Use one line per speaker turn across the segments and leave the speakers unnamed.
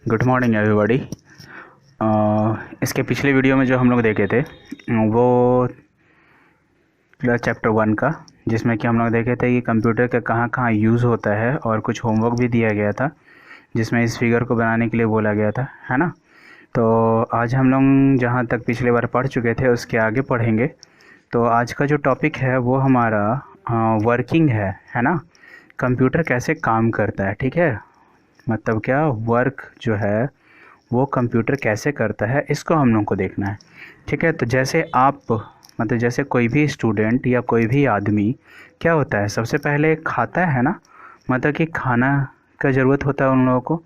Good morning everybody. इसके पिछले video में जो हम लोग देखे थे वो चैप्टर 1 का, जिसमें कि हम लोग देखे थे कि कंप्यूटर का कहाँ कहाँ यूज़ होता है और कुछ होमवर्क भी दिया गया था जिसमें इस फिगर को बनाने के लिए बोला गया था, है ना। तो आज हम लोग जहाँ तक पिछले बार पढ़ चुके थे उसके आगे पढ़ेंगे। तो आज का जो टॉपिक है वो हमारा वर्किंग है ना। कंप्यूटर कैसे काम करता है, ठीक है। मतलब क्या वर्क जो है वो कंप्यूटर कैसे करता है, इसको हम लोग को देखना है, ठीक है। तो जैसे आप मतलब जैसे कोई भी स्टूडेंट या कोई भी आदमी क्या होता है, सबसे पहले खाता है ना। मतलब कि खाना का ज़रूरत होता है उन लोगों को,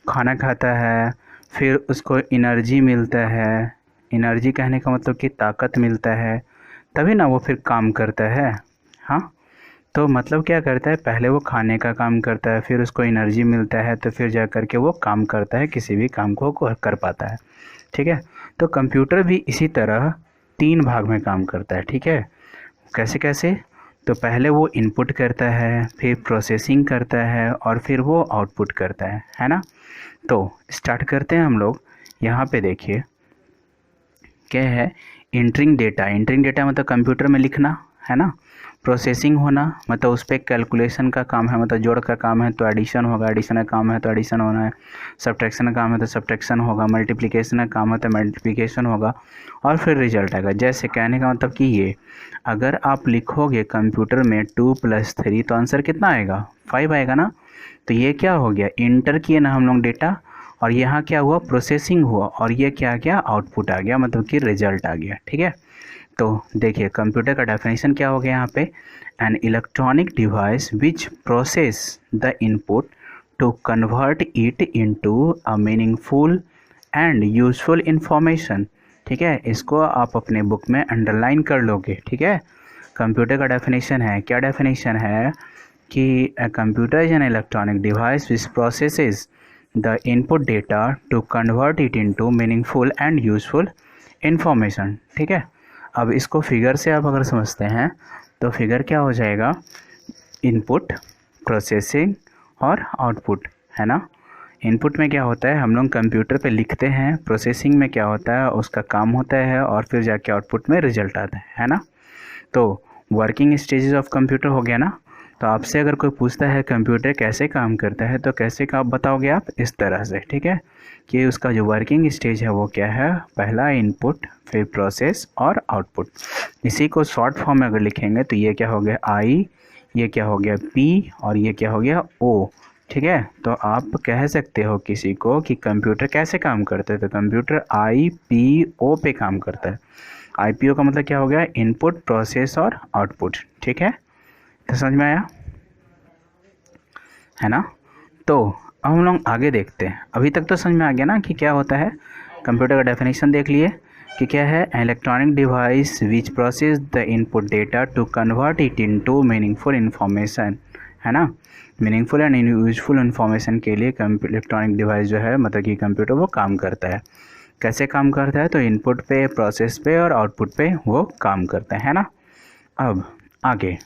खाना खाता है, फिर उसको एनर्जी मिलता है। एनर्जी कहने का मतलब कि ताकत मिलता है, तभी ना वो फिर काम करता है। हाँ, तो मतलब क्या करता है, पहले वो खाने का काम करता है, फिर उसको एनर्जी मिलता है, तो फिर जा कर के वो काम करता है, किसी भी काम को कर पाता है, ठीक है। तो कंप्यूटर भी इसी तरह 3 भाग में काम करता है, ठीक है। कैसे कैसे, तो पहले वो इनपुट करता है, फिर प्रोसेसिंग करता है और फिर वो आउटपुट करता है ना। तो स्टार्ट करते हैं हम लोग। यहाँ पे देखिए क्या है, इंटरिंग डेटा। इंटरिंग डेटा मतलब कंप्यूटर में लिखना, है ना। प्रोसेसिंग होना मतलब उस पर कैलकुलेशन का काम है, मतलब जोड़ का काम है तो एडिशन होगा, एडिशन का काम है तो एडिशन होना है। सब्ट्रैक्शन का काम है तो सब्ट्रैक्शन होगा, मल्टीप्लिकेशन का काम है तो मल्टीप्लिकेशन होगा, और फिर रिजल्ट आएगा। जैसे कहने का मतलब कि ये अगर आप लिखोगे कंप्यूटर में 2+3 तो आंसर कितना आएगा, 5 आएगा ना। तो ये क्या हो गया, इंटर किए ना हम लोग डेटा, और यहाँ क्या हुआ, प्रोसेसिंग हुआ, और ये क्या गया, आउटपुट आ गया, मतलब कि रिजल्ट आ गया, ठीक है। तो देखिए कंप्यूटर का डेफिनेशन क्या हो गया यहाँ पे, an electronic device which process the input to convert it into a meaningful and useful information, ठीक है। इसको आप अपने बुक में अंडरलाइन कर लोगे, ठीक है। कंप्यूटर का डेफिनेशन है, क्या डेफिनेशन है कि a computer is an electronic device which processes the input data to convert it into meaningful and useful information, ठीक है। अब इसको फिगर से आप अगर समझते हैं तो फिगर क्या हो जाएगा, इनपुट, प्रोसेसिंग और आउटपुट, है ना। इनपुट में क्या होता है, हम लोग कंप्यूटर पे लिखते हैं, प्रोसेसिंग में क्या होता है, उसका काम होता है, और फिर जाके आउटपुट में रिजल्ट आता है ना। तो वर्किंग स्टेजेस ऑफ कंप्यूटर हो गया ना। तो आपसे अगर कोई पूछता है कंप्यूटर कैसे काम करता है तो कैसे का आप बताओगे, आप इस तरह से, ठीक है, कि उसका जो वर्किंग स्टेज है वो क्या है, पहला इनपुट, फिर प्रोसेस और आउटपुट। इसी को शॉर्ट फॉर्म में अगर लिखेंगे तो ये क्या हो गया आई, ये क्या हो गया पी, और ये क्या हो गया ओ, ठीक है। तो आप कह सकते हो किसी को कि कंप्यूटर कैसे काम करता है, तो कंप्यूटर आई पी ओ पे काम करता है। आईपीओ का मतलब क्या हो गया, इनपुट, प्रोसेस और आउटपुट, ठीक है। तो समझ में आया, है ना। तो अब हम लोग आगे देखते हैं। अभी तक तो समझ में आ गया ना कि क्या होता है, कंप्यूटर का डेफिनेशन देख लिए कि क्या है, electronic device which process the input data to convert it into meaningful information, है ना। मीनिंगफुल एंड यूजफुल इन्फॉर्मेशन के लिए इलेक्ट्रॉनिक डिवाइस जो है मतलब कि कंप्यूटर वो काम करता है। कैसे काम करता है, तो इनपुट पे, प्रोसेस पे और आउटपुट पे वो काम करता है ना। अब आगे,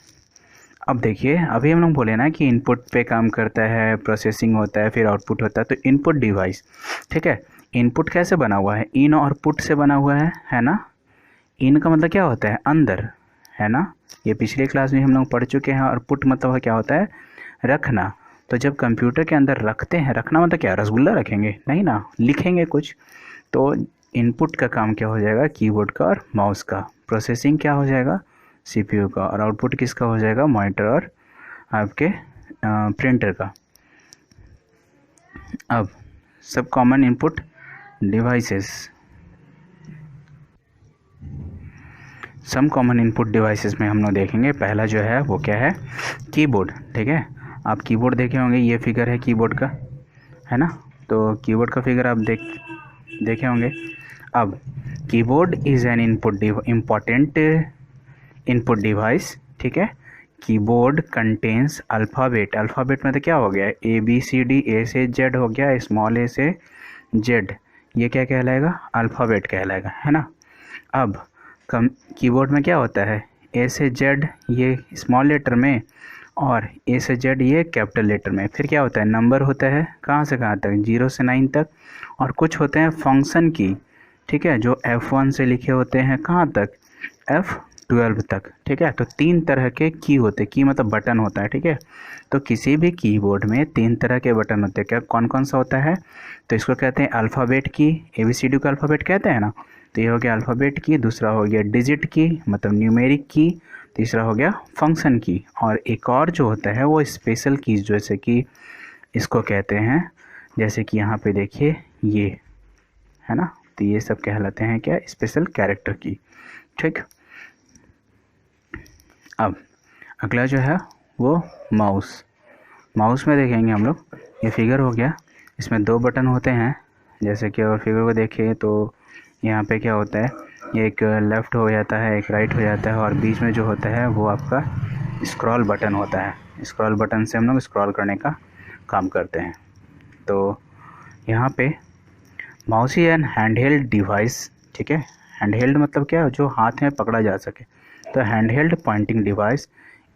अब देखिए अभी हम लोग बोले ना कि इनपुट पे काम करता है, प्रोसेसिंग होता है, फिर आउटपुट होता है। तो इनपुट डिवाइस, ठीक है। इनपुट कैसे बना हुआ है, इन और पुट से बना हुआ है ना। इन का मतलब क्या होता है, अंदर, है ना। ये पिछले क्लास में हम लोग पढ़ चुके हैं। और पुट मतलब क्या होता है, रखना। तो जब कंप्यूटर के अंदर रखते हैं, रखना मतलब क्या, रसगुल्ला रखेंगे नहीं ना, लिखेंगे कुछ। तो इनपुट का काम क्या हो जाएगा, कीबोर्ड का और माउस का। प्रोसेसिंग क्या हो जाएगा, सीपीयू का। और आउटपुट किसका हो जाएगा, मॉनिटर और आपके प्रिंटर का। अब सब common input devices, some common input devices में हम लोग देखेंगे। पहला जो है वो क्या है, कीबोर्ड, ठीक है। आप कीबोर्ड देखे होंगे, ये फिगर है कीबोर्ड का, है ना। तो कीबोर्ड का फिगर आप देखे होंगे। अब keyboard is an important input device, ठीक है। Keyboard contains alphabet. अल्फ़ाबेट में तो क्या हो गया, ए बी सी डी, ए से जेड हो गया, स्मॉल ए से जेड, ये क्या कहलाएगा, अल्फ़ाबेट कहलाएगा, है ना। अब कीबोर्ड में क्या होता है, ए से जेड ये स्मॉल लेटर में, और ए से जेड ये कैपिटल लेटर में। फिर क्या होता है, नंबर होता है कहाँ से कहाँ तक, 0 से 9 तक। और कुछ होते हैं फंक्शन की, ठीक है, जो F1 से लिखे होते हैं कहाँ तक, F12 तक, ठीक है। तो 3 तरह के की होते हैं, की मतलब बटन होता है, ठीक है। तो किसी भी कीबोर्ड में 3 तरह के बटन होते हैं। क्या कौन कौन सा होता है, तो इसको कहते हैं अल्फ़ाबेट की, ABCD को अल्फ़ाबेट कहते हैं ना, तो ये हो गया अल्फ़ाबेट की। दूसरा हो गया डिजिट की मतलब न्यूमेरिक की। तीसरा हो गया फंक्शन की। और एक और जो होता है वो स्पेशल कीज, जैसे कि इसको कहते हैं, जैसे कि यहाँ पे देखिए ये है ना, तो ये सब कहलाते हैं क्या, स्पेशल कैरेक्टर की, ठीक। अब अगला जो है वो माउस में देखेंगे हम लोग। ये फिगर हो गया, इसमें 2 बटन होते हैं, जैसे कि और फिगर को देखें तो यहाँ पे क्या होता है, एक लेफ़्ट हो जाता है, एक राइट हो जाता है, और बीच में जो होता है वो आपका स्क्रॉल बटन होता है। स्क्रॉल बटन से हम लोग स्क्रॉल करने का काम करते हैं। तो यहाँ पे माउस ही एन हैंडहेल्ड डिवाइस, ठीक है। हैंडहेल्ड मतलब क्या, जो हाथ में पकड़ा जा सके। तो handheld Poynting device,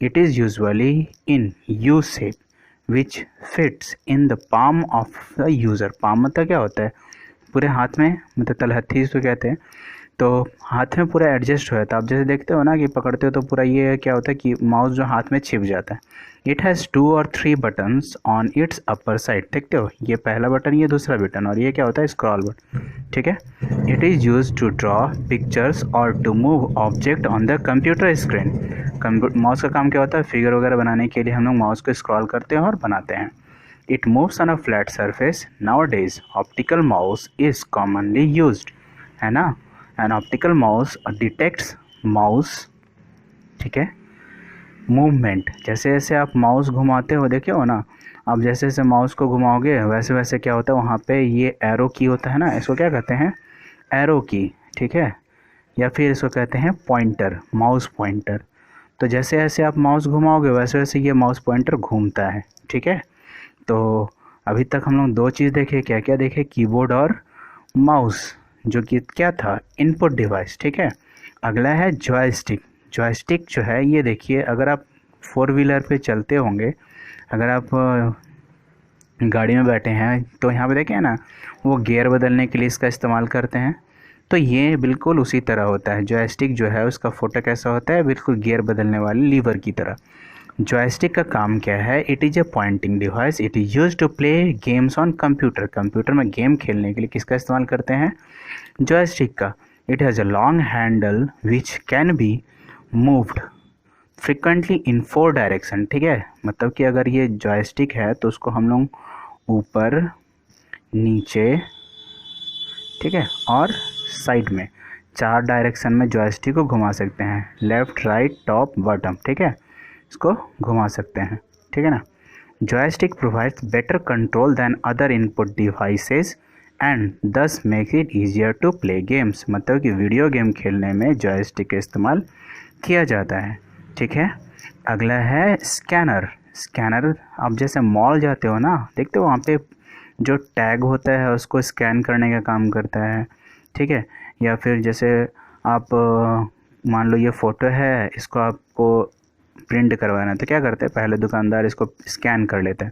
it is usually in U shape which fits in the palm of the user. Palm मतलब क्या होता है, पूरे हाथ में, मतलब तलहथी इसको कहते हैं। तो हाथ में पूरा एडजस्ट हो जाता है। आप जैसे देखते हो ना कि पकड़ते हो तो पूरा ये क्या होता है कि माउस जो हाथ में छिप जाता है। इट हैज़ 2 और 3 buttons on it's upper side, देखते हो, ये पहला बटन, ये दूसरा बटन, और ये क्या होता है, स्क्रॉल बटन, ठीक है। It is use to draw pictures और to move object on the computer screen. Mouse का काम क्या होता है, फिगर वगैरह बनाने के लिए हम लोग माउस को स्क्रॉल करते हैं और बनाते हैं। It moves on a flat surface. Nowadays, optical mouse is commonly used, है ना। An optical mouse detects mouse, ठीक है, मूवमेंट। जैसे जैसे आप माउस घुमाते हो, देखे हो ना, आप जैसे जैसे माउस को घुमाओगे वैसे वैसे क्या होता है, वहाँ पे ये एरो की होता है ना, इसको क्या कहते हैं, एरो की, ठीक है, या फिर इसको कहते हैं पॉइंटर, माउस पॉइंटर। तो जैसे जैसे आप माउस घुमाओगे वैसे वैसे ये माउस पॉइंटर घूमता है, ठीक है। तो अभी तक हम लोग 2 चीज़ देखे, क्या क्या देखे, कीबोर्ड और माउस, जो कि क्या था, इनपुट डिवाइस, ठीक है। अगला है जॉयस्टिक। जॉयस्टिक जो है ये देखिए, अगर आप 4 व्हीलर पे चलते होंगे, अगर आप गाड़ी में बैठे हैं तो यहाँ पे देखें ना, वो गियर बदलने के लिए इसका इस्तेमाल करते हैं। तो ये बिल्कुल उसी तरह होता है। जॉयस्टिक जो है उसका फोटो कैसा होता है, बिल्कुल गियर बदलने वाले लीवर की तरह। जॉयस्टिक का काम क्या है, it is a pointing device, it is use to play games on computer. Computer में गेम खेलने के लिए किसका इस्तेमाल करते हैं, जॉयस्टिक का। It has a long handle which can be moved frequently in 4 direction, ठीक है। मतलब कि अगर ये जॉयस्टिक है तो उसको हम लोग ऊपर, नीचे, ठीक है, और साइड में 4 डायरेक्शन में जॉयस्टिक को घुमा सकते हैं, लेफ़्ट, राइट, टॉप, बॉटम, ठीक है, इसको घुमा सकते हैं, ठीक है ना। Joystick provides better control than other input devices and this make it easier to play games. मतलब कि वीडियो गेम खेलने में जॉयस्टिक का इस्तेमाल किया जाता है, ठीक है। अगला है स्कैनर। स्कैनर, आप जैसे मॉल जाते हो ना, देखते हो वहाँ पे जो टैग होता है उसको स्कैन करने का काम करता है, ठीक है। या फिर जैसे आप मान लो ये फ़ोटो है, इसको आपको प्रिंट करवाना है तो क्या करते हैं, पहले दुकानदार इसको स्कैन कर लेता है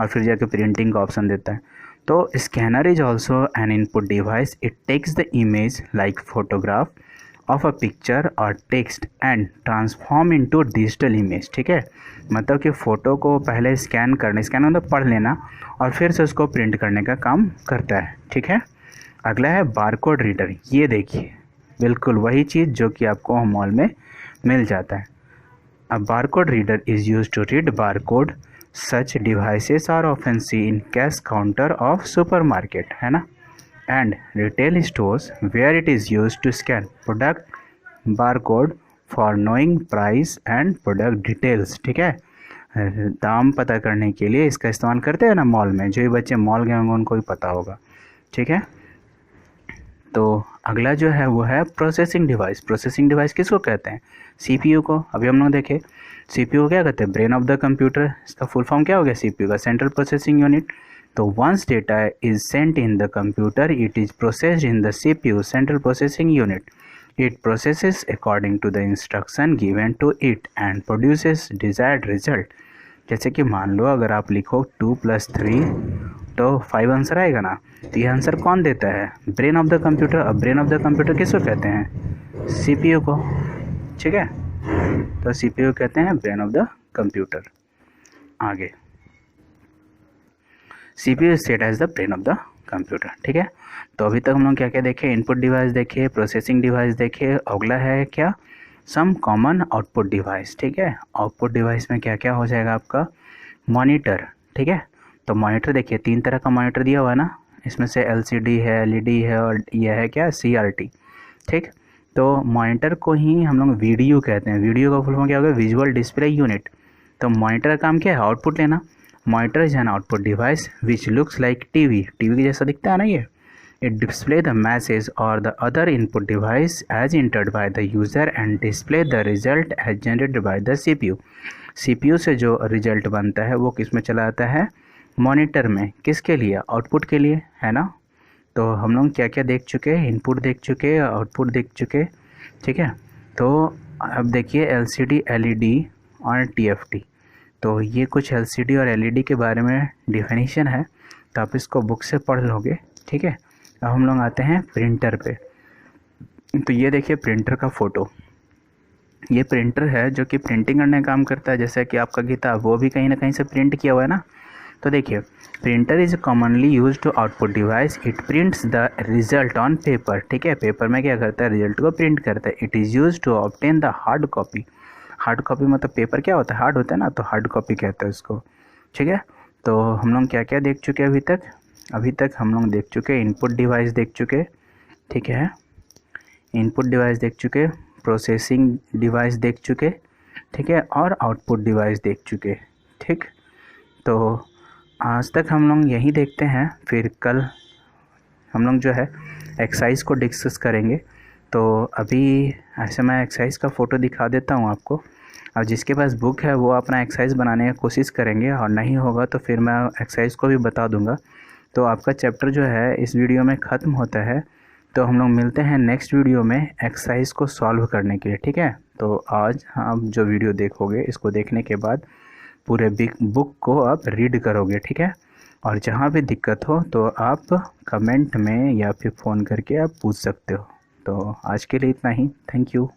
और फिर जाके प्रिंटिंग का ऑप्शन देता है। तो scanner is also an input device, it takes the image like photograph of a picture और text and transform into digital image, ठीक है। मतलब कि फ़ोटो को पहले स्कैन मतलब पढ़ लेना और फिर से उसको प्रिंट करने का काम करता है, ठीक है। अगला है बारकोड रीडर। ये देखिए बिल्कुल वही चीज़ जो कि आपको मॉल में मिल जाता है। A barcode reader is used to read barcode. Such devices are often seen in cash counter of supermarket, है ना, and retail stores where it is used to scan product barcode for knowing price and product details, ठीक है। दाम पता करने के लिए इसका इस्तेमाल करते हैं ना मॉल में, जो भी बच्चे मॉल गए होंगे उनको भी पता होगा, ठीक है। तो अगला जो है वो है प्रोसेसिंग डिवाइस। प्रोसेसिंग डिवाइस किसको कहते हैं, सीपीयू को। अभी हम लोग देखे सीपीयू क्या कहते हैं, ब्रेन ऑफ द कंप्यूटर। इसका फुल फॉर्म क्या हो गया सीपीयू का, सेंट्रल प्रोसेसिंग यूनिट। तो once data is sent in the computer it is processed in the CPU, central processing unit. It processes according to the instruction given to it and produces desired result. जैसे कि मान लो अगर आप लिखो 2 + 3 तो 5 answer आएगा ना। तो ये आंसर कौन देता है? Brain of the computer. अब ब्रेन ऑफ द कंप्यूटर किसको कहते हैं? CPU को। ठीक है, तो CPU कहते हैं ब्रेन ऑफ द कंप्यूटर। आगे CPU is set as the brain of the computer. ठीक है, तो अभी तक हम लोग क्या क्या देखे? इनपुट डिवाइस देखे, प्रोसेसिंग डिवाइस देखे। अगला है क्या? Some common output device. ठीक है, आउटपुट डिवाइस में क्या क्या हो जाएगा आपका? मॉनिटर। ठीक है, तो मॉनिटर देखिए 3 तरह का मॉनिटर दिया हुआ है ना, इसमें से LCD है, LED है और यह है क्या? CRT। ठीक, तो मॉनिटर को ही हम लोग वीडियो कहते हैं। वीडियो का फुल फॉर्म क्या होगा? Visual display unit. तो मॉनिटर का काम क्या है? आउटपुट लेना। Monitor is an output device which looks like TV के जैसा दिखता है ना ये। It display the message or the other input device as entered by the user and display the result as generated by the CPU। CPU से जो result बनता है वो किस में चला आता है? मॉनिटर में। किसके लिए? आउटपुट के लिए, है ना। तो हम लोग क्या क्या देख चुके? इनपुट देख चुके, आउटपुट देख चुके। ठीक है, तो अब देखिए LCD, LED और TFT। तो ये कुछ LCD और LED के बारे में डिफिनीशन है, तो आप इसको बुक से पढ़ लोगे। ठीक है, अब हम लोग आते हैं प्रिंटर पे। तो ये देखिए प्रिंटर का फ़ोटो। ये प्रिंटर है जो कि प्रिंटिंग करने का काम करता है, जैसे कि आपका किताब वो भी कहीं ना कहीं से प्रिंट किया हुआ है ना। तो देखिए printer is commonly use to output device. It prints the result on paper. ठीक है, पेपर में क्या करता है? रिजल्ट को प्रिंट करता है। It is use to obtain the hard copy. Hard copy मतलब पेपर क्या होता है? हार्ड होता है ना, तो हार्ड कॉपी कहते हैं उसको। ठीक है, तो हम लोग क्या क्या देख चुके हैं अभी तक? अभी तक हम लोग देख चुके इनपुट डिवाइस देख चुके। ठीक है, इनपुट डिवाइस देख चुके, प्रोसेसिंग डिवाइस देख चुके। ठीक है, और आउटपुट डिवाइस देख चुके। ठीक, तो आज तक हम लोग यही देखते हैं, फिर कल हम लोग जो है एक्सरसाइज को डिस्कस करेंगे। तो अभी ऐसे मैं एक्सरसाइज का फ़ोटो दिखा देता हूँ आपको। अब जिसके पास बुक है वो अपना एक्सरसाइज बनाने की कोशिश करेंगे, और नहीं होगा तो फिर मैं एक्सरसाइज को भी बता दूँगा। तो आपका चैप्टर जो है इस वीडियो में ख़त्म होता है। तो हम लोग मिलते हैं नेक्स्ट वीडियो में एक्सरसाइज को सॉल्व करने के लिए। ठीक है, तो आज आप जो वीडियो देखोगे इसको देखने के बाद पूरे बुक को आप रीड करोगे। ठीक है, और जहाँ भी दिक्कत हो तो आप कमेंट में या फिर फ़ोन करके आप पूछ सकते हो। तो आज के लिए इतना ही। Thank you.